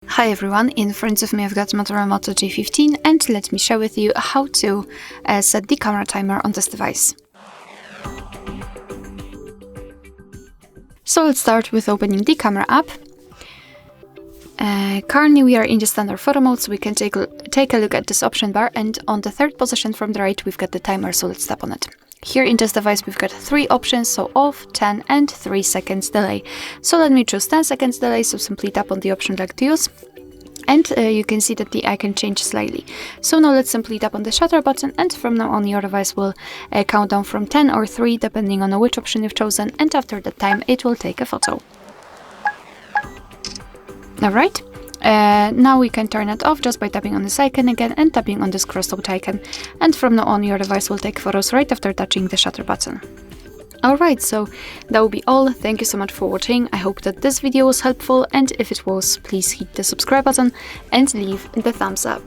Hi everyone, in front of me I've got Motorola Moto G15 and let me share with you how to set the camera timer on this device. So let's start with opening the camera app. Currently we are in the standard photo mode, so we can take a look at this option bar, and on the third position from the right we've got the timer, so let's tap on it. Here in this device we've got 3 options, so off, 10 and 3 seconds delay. So let me choose 10 seconds delay, so simply tap on the option like to use. And you can see that the icon changed slightly. So now let's simply tap on the shutter button, and from now on your device will count down from 10 or 3 depending on which option you've chosen, and after that time it will take a photo. Alright, now we can turn it off just by tapping on this icon again and tapping on this crossed out icon, and from now on your device will take photos right after touching the shutter button. Alright, so that will be all. Thank you so much for watching. I hope that this video was helpful, and if it was, please hit the subscribe button and leave the thumbs up.